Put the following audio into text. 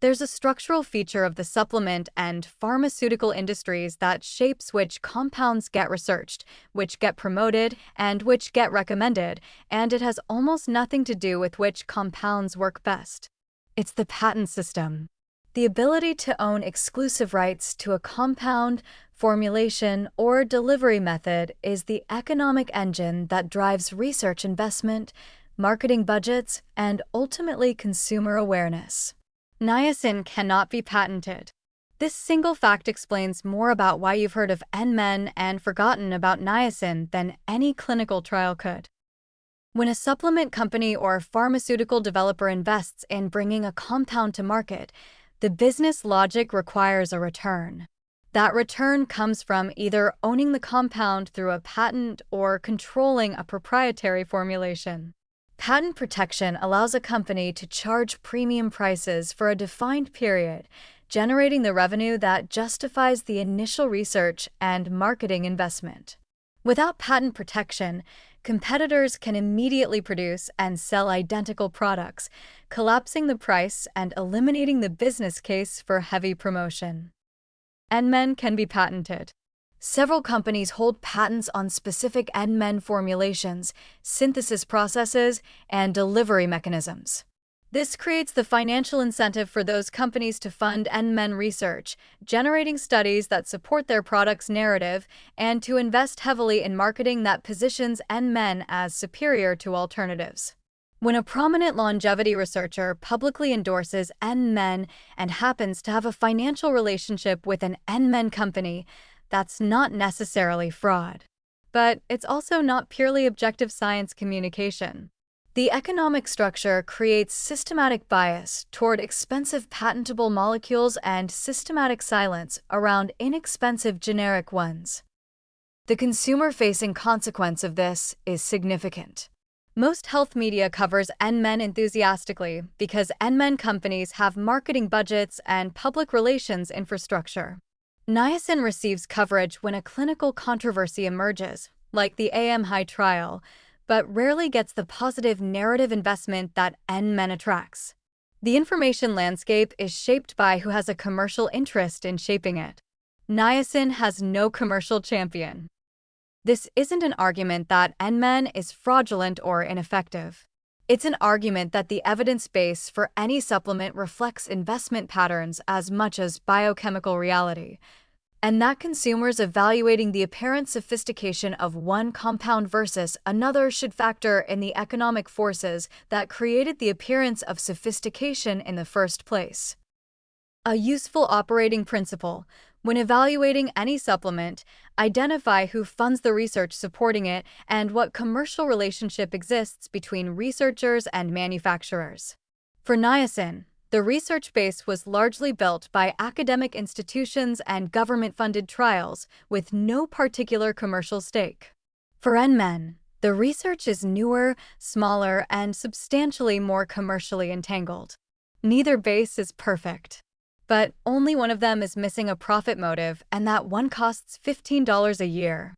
There's a structural feature of the supplement and pharmaceutical industries that shapes which compounds get researched, which get promoted, and which get recommended, and it has almost nothing to do with which compounds work best. It's the patent system. The ability to own exclusive rights to a compound, formulation, or delivery method is the economic engine that drives research investment, marketing budgets, and ultimately consumer awareness. Niacin cannot be patented. This single fact explains more about why you've heard of NMN and forgotten about niacin than any clinical trial could. When a supplement company or pharmaceutical developer invests in bringing a compound to market, the business logic requires a return. That return comes from either owning the compound through a patent or controlling a proprietary formulation. Patent protection allows a company to charge premium prices for a defined period, generating the revenue that justifies the initial research and marketing investment. Without patent protection, competitors can immediately produce and sell identical products, collapsing the price and eliminating the business case for heavy promotion. NMN can be patented. Several companies hold patents on specific NMN formulations, synthesis processes, and delivery mechanisms. This creates the financial incentive for those companies to fund NMN research, generating studies that support their product's narrative, and to invest heavily in marketing that positions NMN as superior to alternatives. When a prominent longevity researcher publicly endorses NMN and happens to have a financial relationship with an NMN company, that's not necessarily fraud. But it's also not purely objective science communication. The economic structure creates systematic bias toward expensive patentable molecules and systematic silence around inexpensive generic ones. The consumer-facing consequence of this is significant. Most health media covers NMN enthusiastically because NMN companies have marketing budgets and public relations infrastructure. Niacin receives coverage when a clinical controversy emerges, like the AMHI trial, but rarely gets the positive narrative investment that NMN attracts. The information landscape is shaped by who has a commercial interest in shaping it. Niacin has no commercial champion. This isn't an argument that NMN is fraudulent or ineffective. It's an argument that the evidence base for any supplement reflects investment patterns as much as biochemical reality, and that consumers evaluating the apparent sophistication of one compound versus another should factor in the economic forces that created the appearance of sophistication in the first place. A useful operating principle: when evaluating any supplement, identify who funds the research supporting it and what commercial relationship exists between researchers and manufacturers. For niacin, the research base was largely built by academic institutions and government-funded trials with no particular commercial stake. For NMN, the research is newer, smaller, and substantially more commercially entangled. Neither base is perfect. But only one of them is missing a profit motive, and that one costs $15 a year.